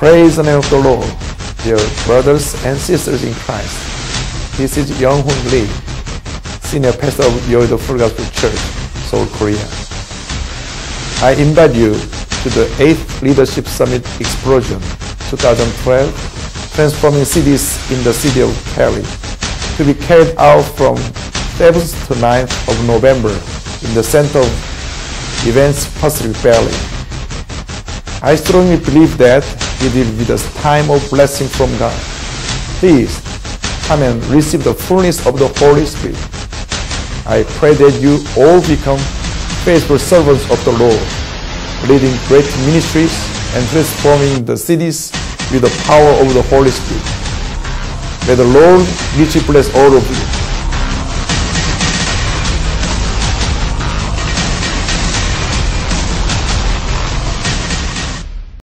Praise the name of the Lord, dear brothers and sisters in Christ. This is Young Hoon Lee, Senior Pastor of Yoido Full Gospel Church, Seoul, Korea. I invite you to the 8th Leadership Summit Explosion 2012, Transforming Cities in the City of Paris, to be carried out from 7th to 9th of November in the center of events Pacific Valley. I strongly believe that it will be the time of blessing from God. Please come and receive the fullness of the Holy Spirit. I pray that you all become faithful servants of the Lord, leading great ministries and transforming the cities with the power of the Holy Spirit. May the Lord richly bless all of you.